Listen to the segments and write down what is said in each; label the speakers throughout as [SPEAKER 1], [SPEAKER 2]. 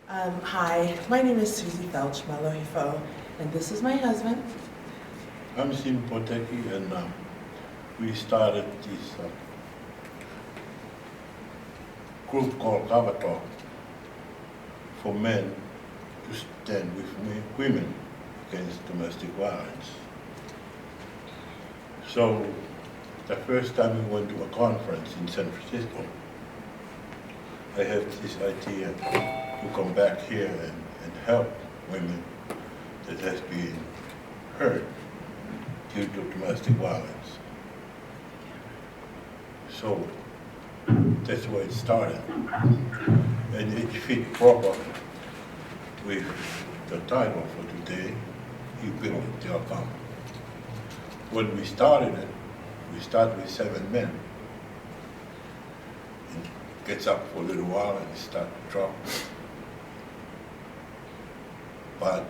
[SPEAKER 1] Hi, my name is Susi Feltch-Malohifo'ou, and this is my husband.
[SPEAKER 2] I'm Simi Poteki, and we started this group called Cover Talk for men to stand with women against domestic violence. So the first time we went to a conference in San Francisco, I had this idea to come back here and help women that has been hurt due to domestic violence. So that's where it started. And it fit proper with the title for today, You Build It, They'll Come. When we started it, we started with 7 men. It gets up for a little while and start to drop. But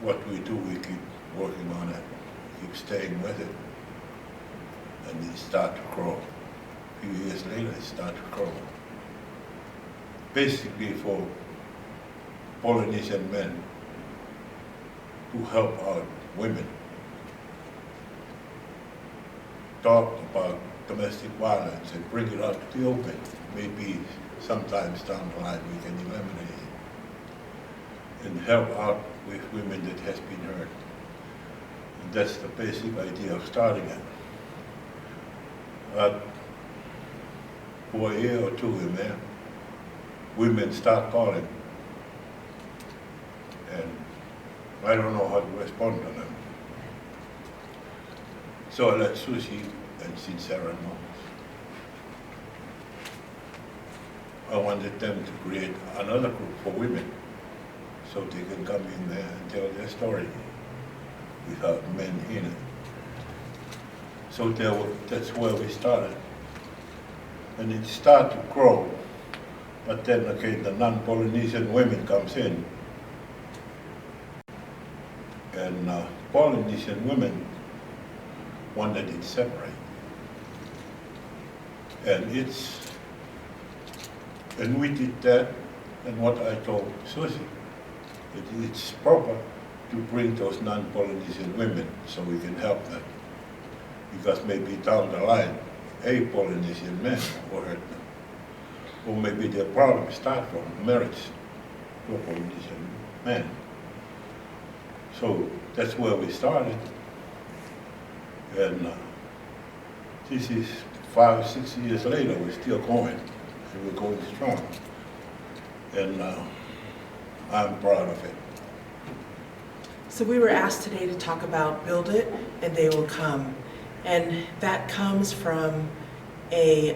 [SPEAKER 2] what we do, we keep working on it, keep staying with it, and it start to grow. A few years later, it start to grow. Basically for Polynesian men to help out women. Talk about domestic violence and bring it out to the open. Maybe sometimes down the line we can eliminate it. And help out with women that has been hurt. And that's the basic idea of starting it. For a year or two in there, women start calling. And I don't know how to respond to them. So I let Susi and Sincera know. I wanted them to create another group for women so they can come in there and tell their story without men in it. So that's where we started. And it started to grow, but then again the non-Polynesian women comes in. And Polynesian women wanted it separate. And we did that, and what I told Susi, it's proper to bring those non-Polynesian women so we can help them. Because maybe down the line, a Polynesian man will hurt them. Or maybe their problem starts from marriage to a Polynesian man. So that's where we started. And this is 5 or 6 years later, we're still going, and we're going strong. And I'm proud of it.
[SPEAKER 1] So we were asked today to talk about Build It and They Will Come. And that comes from a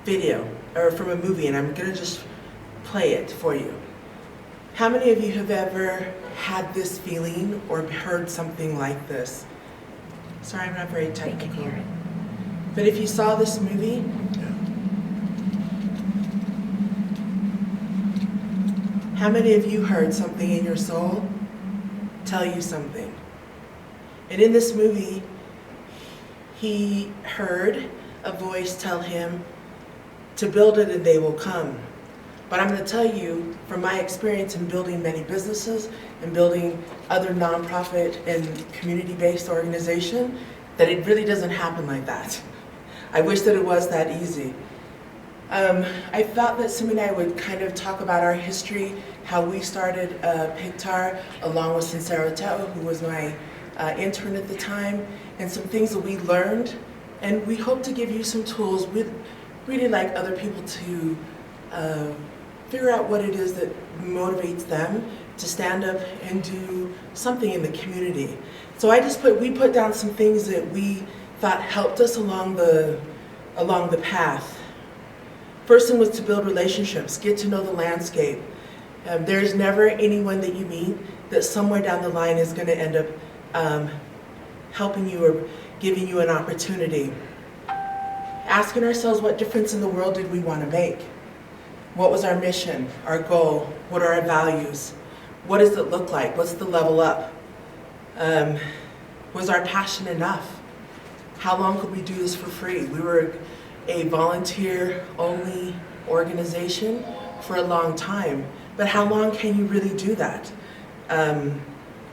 [SPEAKER 1] video, or from a movie, and I'm gonna just play it for you. How many of you have ever had this feeling or heard something like this? Sorry, I'm not very technical. But if you saw this movie, how many of you heard something in your soul tell you something? And in this movie, he heard a voice tell him to build it and they will come. But I'm going to tell you, from my experience in building many businesses and building other nonprofit and community-based organizations, that it really doesn't happen like that. I wish that it was that easy. I thought that Simi and I would kind of talk about our history, how we started PICTAR, along with Sincera Teo, who was my intern at the time, and some things that we learned. And we hope to give you some tools. We'd really like other people to figure out what it is that motivates them to stand up and do something in the community. So we put down some things that we thought helped us along the path. First thing was to build relationships, get to know the landscape. There's never anyone that you meet that somewhere down the line is going to end up helping you or giving you an opportunity. Asking ourselves, what difference in the world did we want to make? What was our mission, our goal? What are our values? What does it look like? What's the level up? Was our passion enough? How long could we do this for free? We were a volunteer-only organization, for a long time, but how long can you really do that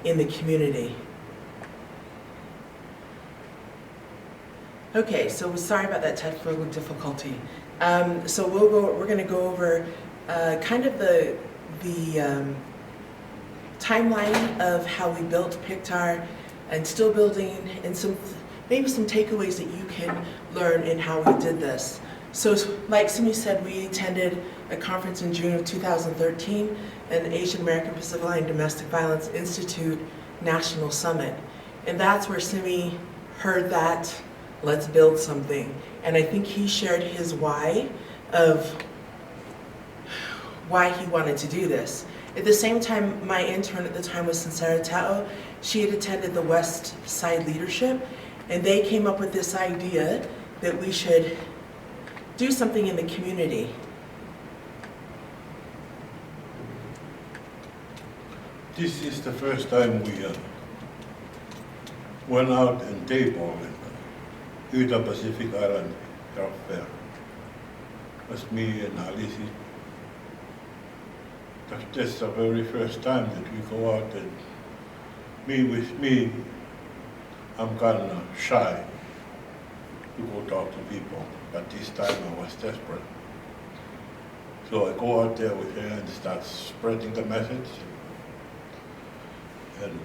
[SPEAKER 1] in the community? Okay, so sorry about that technical difficulty. So we're going to go over kind of the timeline of how we built Pictar and still building, and maybe some takeaways that you can learn in how we did this. So like Simi said, we attended a conference in June of 2013, an Asian American Pacific Island Domestic Violence Institute National Summit. And that's where Simi heard that, let's build something. And I think he shared his why of why he wanted to do this. At the same time, my intern at the time was Sincera Tao. She had attended the West Side Leadership, and they came up with this idea that we should do something in the community.
[SPEAKER 2] This is the first time we went out and tabled in Utah Pacific Island Health Fair. It was me and Alice. That's the very first time that we go out, and me, I'm kind of shy to go talk to people, but this time I was desperate. So I go out there with her and start spreading the message and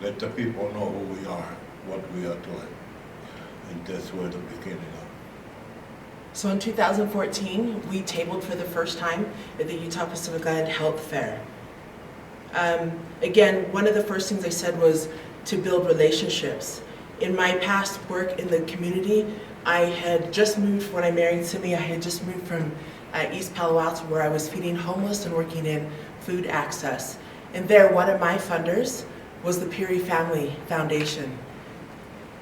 [SPEAKER 2] let the people know who we are, what we are doing. And that's where the beginning of.
[SPEAKER 1] So in 2014, we tabled for the first time at the Utah Pacific Island Health Fair. Again, one of the first things I said was to build relationships. In my past work in the community, I had just moved, when I married Simi, I had just moved from East Palo Alto, where I was feeding homeless and working in food access. And there, one of my funders was the Peary Family Foundation.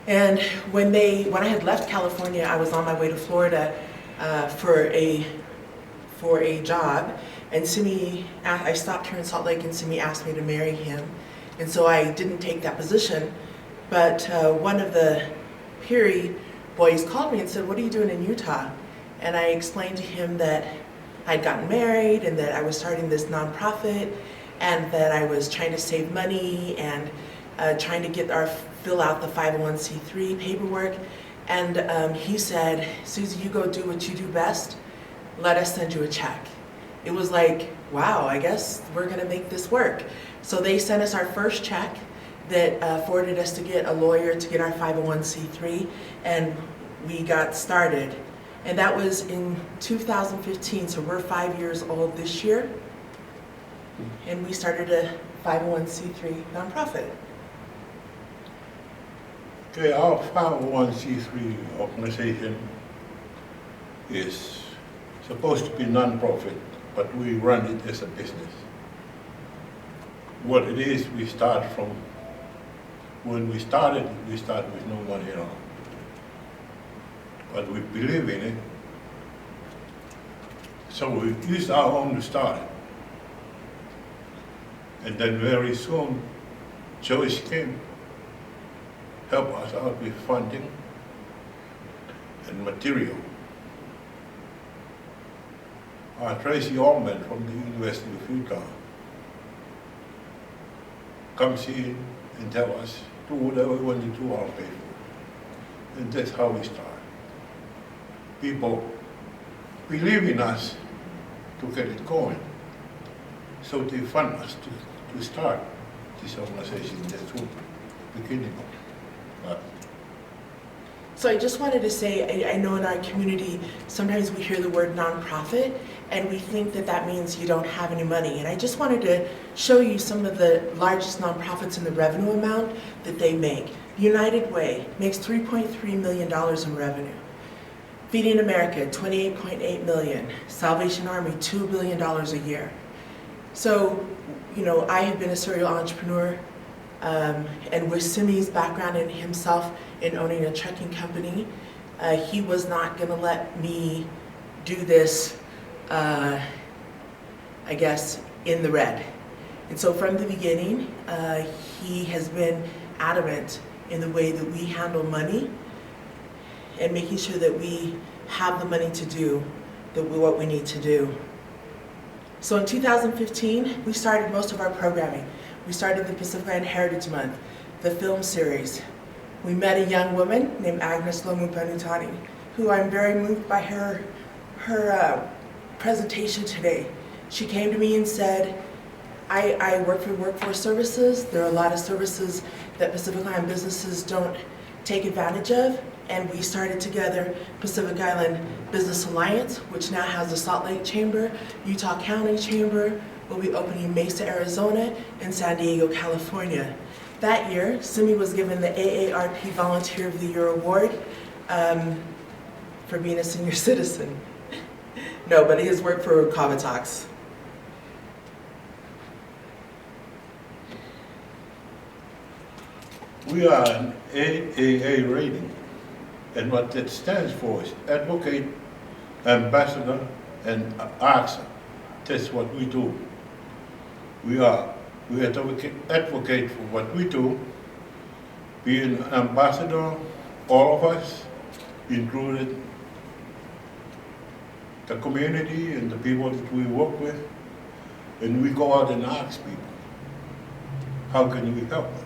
[SPEAKER 1] And when I had left California, I was on my way to Florida for a job. And Simi, I stopped here in Salt Lake, and Simi asked me to marry him. And so I didn't take that position. But one of the Peary boys called me and said, "What are you doing in Utah?" And I explained to him that I'd gotten married and that I was starting this nonprofit and that I was trying to save money and trying to fill out the 501c3 paperwork. And he said, "Susie, you go do what you do best. Let us send you a check." It was like, wow, I guess we're gonna make this work. So they sent us our first check that forwarded us to get a lawyer to get our 501c3, and we got started. And that was in 2015, so we're 5 years old this year. And we started a 501c3 nonprofit.
[SPEAKER 2] Okay, our 501c3 organization is supposed to be non-profit, but we run it as a business. What it is, when we started with no money at all. But we believe in it, so we used our own to start it. And then very soon, Joyce came, helped us out with funding and material. Tracy Allman from the University of Utah comes in and tells us, do whatever we want to do, I'll pay for it. And that's how we start. People believe in us to get it going. So they fund us to start this organization. That's the beginning of it.
[SPEAKER 1] So I just wanted to say, I know in our community, sometimes we hear the word nonprofit and we think that that means you don't have any money. And I just wanted to show you some of the largest nonprofits in the revenue amount that they make. United Way makes $3.3 million in revenue. Feeding America, $28.8 million. Salvation Army, $2 billion a year. So, you know, I have been a serial entrepreneur, and with Simi's background in himself in owning a trucking company, he was not going to let me do this, I guess, in the red. And so from the beginning, he has been adamant in the way that we handle money and making sure that we have the money to do what we need to do. So in 2015, we started most of our programming. We started the Pacific Island Heritage Month, the film series. We met a young woman named Agnes Lomu-Panutani, who I'm very moved by her presentation today. She came to me and said, I work for Workforce Services. There are a lot of services that Pacific Island businesses don't take advantage of, and we started together Pacific Island Business Alliance, which now has the Salt Lake Chamber, Utah County Chamber. We'll be opening Mesa, Arizona, and San Diego, California. That year, Simi was given the AARP Volunteer of the Year Award for being a senior citizen. No, but his work for Kavatox.
[SPEAKER 2] We are an AAA rating, and what that stands for is Advocate, Ambassador, and Answer. That's what we do. We advocate for what we do, being an ambassador, all of us, included the community and the people that we work with, and we go out and ask people, how can we help them?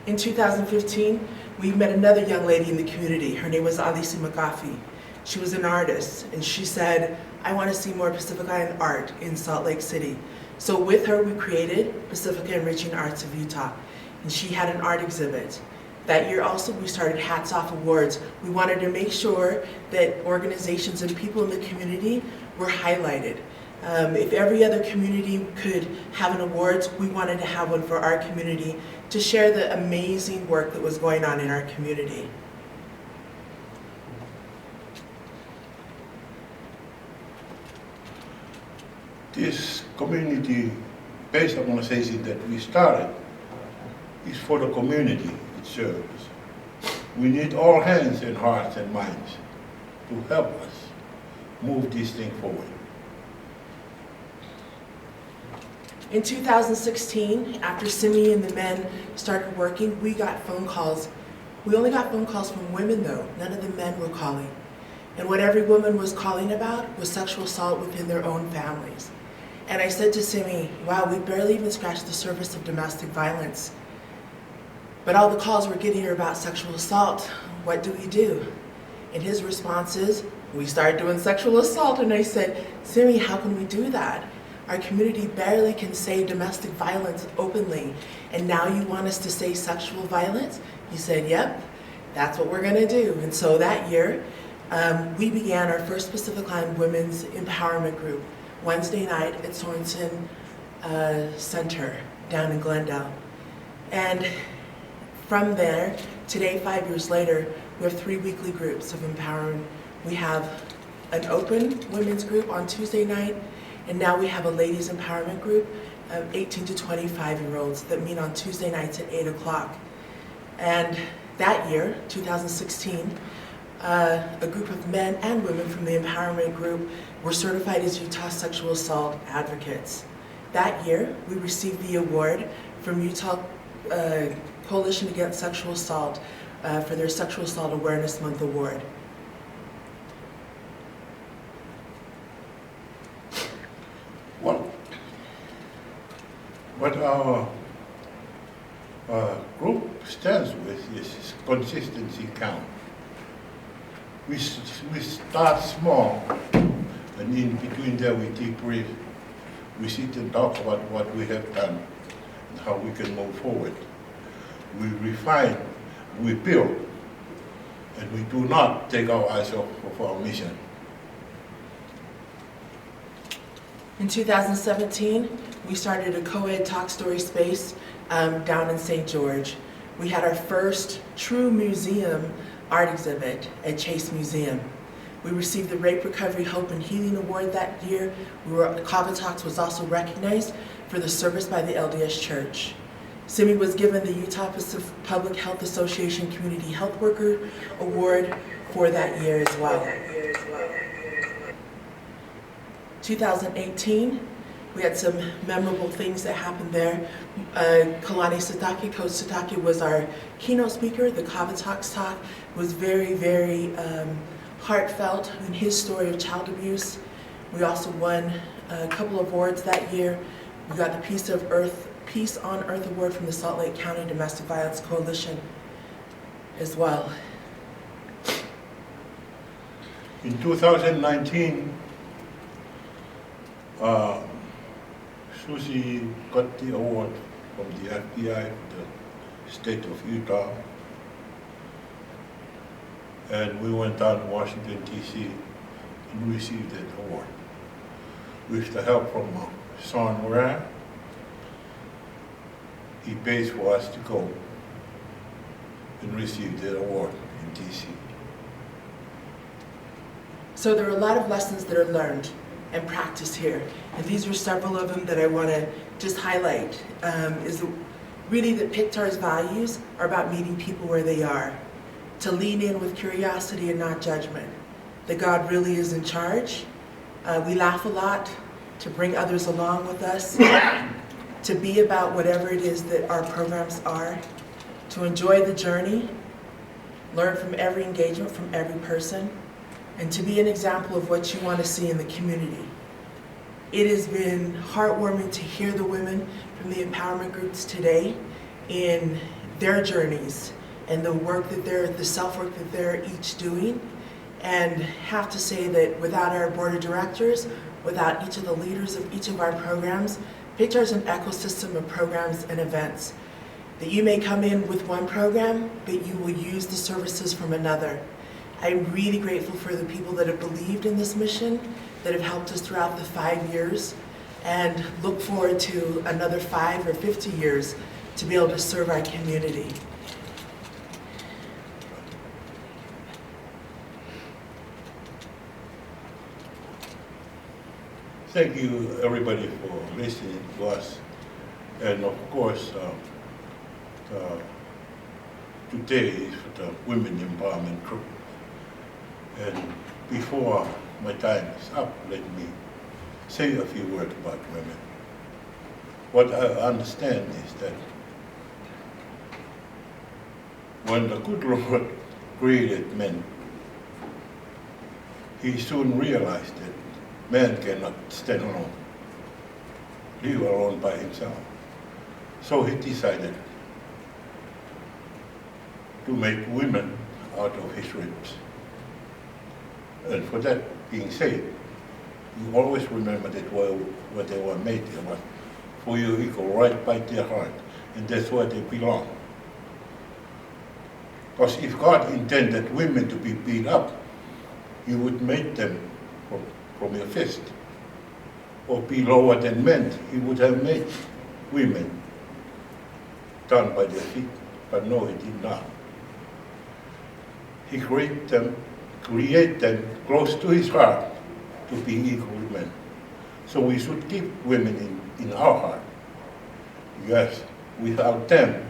[SPEAKER 1] In 2015, we met another young lady in the community. Her name was Alisi McGaffey. She was an artist, and she said, I want to see more Pacific Island art in Salt Lake City. So with her, we created Pacific Enriching Arts of Utah, and she had an art exhibit. That year also, we started Hats Off Awards. We wanted to make sure that organizations and people in the community were highlighted. If every other community could have an awards, we wanted to have one for our community to share the amazing work that was going on in our community.
[SPEAKER 2] This community-based organization that we started is for the community it serves. We need all hands and hearts and minds to help us move this thing forward.
[SPEAKER 1] In 2016, after Simi and the men started working, we got phone calls. We only got phone calls from women though, none of the men were calling. And what every woman was calling about was sexual assault within their own families. And I said to Simi, wow, we barely even scratched the surface of domestic violence. But all the calls we're getting are about sexual assault. What do we do? And his response is, we started doing sexual assault. And I said, Simi, how can we do that? Our community barely can say domestic violence openly. And now you want us to say sexual violence? He said, yep, that's what we're gonna do. And so that year, we began our first Pacific Island Women's Empowerment Group, Wednesday night at Sorensen Center down in Glendale. And from there, today, 5 years later, we have 3 weekly groups of empowerment. We have an open women's group on Tuesday night, and now we have a ladies empowerment group of 18 to 25-year-olds that meet on Tuesday nights at 8 o'clock. And that year, 2016, a group of men and women from the empowerment group were certified as Utah sexual assault advocates. That year, we received the award from Utah Coalition Against Sexual Assault for their Sexual Assault Awareness Month Award.
[SPEAKER 2] Well, what our group stands with is consistency count. We start small, and in between there we debrief. We sit and talk about what we have done and how we can move forward. We refine, we build, and we do not take our eyes off of our mission.
[SPEAKER 1] In 2017, we started a co-ed talk story space down in St. George. We had our first true museum art exhibit at Chase Museum. We received the Rape Recovery Hope and Healing Award that year. Kavatox was also recognized for the service by the LDS Church. Simi was given the Utah Pacific Public Health Association Community Health Worker Award for that year as well. 2018, we had some memorable things that happened there. Kalani Satake, Coach Satake was our keynote speaker. The Kavatox talk was very, very heartfelt in his story of child abuse. We also won a couple of awards that year. We got the Peace on Earth Award from the Salt Lake County Domestic Violence Coalition as well.
[SPEAKER 2] In 2019, Susi got the award from the FBI for the state of Utah. And we went down to Washington, D.C. and received that award. With the help from Sean Moran, he pays for us to go and receive that award in D.C.
[SPEAKER 1] So there are a lot of lessons that are learned and practiced here. And these are several of them that I want to just highlight. Is really that PICTAR's values are about meeting people where they are, to lean in with curiosity and not judgment, that God really is in charge. We laugh a lot, to bring others along with us, to be about whatever it is that our programs are, to enjoy the journey, learn from every engagement, from every person, and to be an example of what you want to see in the community. It has been heartwarming to hear the women from the empowerment groups today in their journeys and the work that the self-work that they're each doing. And have to say that without our board of directors, without each of the leaders of each of our programs, PICTAR is an ecosystem of programs and events. That you may come in with one program, but you will use the services from another. I'm really grateful for the people that have believed in this mission, that have helped us throughout the 5 years, and look forward to another 5 or 50 years to be able to serve our community.
[SPEAKER 2] Thank you, everybody, for listening to us. And of course, today is for the Women Empowerment Group. And before my time is up, let me say a few words about women. What I understand is that when the good Lord created men, he soon realized that man cannot stand alone, live alone by himself. So he decided to make women out of his ribs. And for that being said, you always remember that where they were made, they were for your equal, right by their heart, and that's where they belong. Because if God intended women to be beat up, he would make them from your fist. Or be lower than men, he would have made women down by their feet. But no, he did not. He created them close to his heart to be equal men. So we should keep women in our heart. Yes, without them,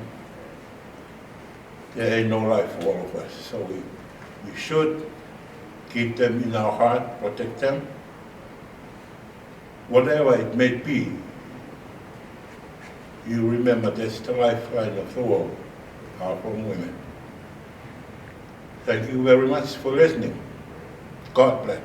[SPEAKER 2] there ain't no life for all of us. So we should keep them in our heart, protect them. Whatever it may be, you remember that's the lifeline of the world, are from women. Thank you very much for listening. God bless.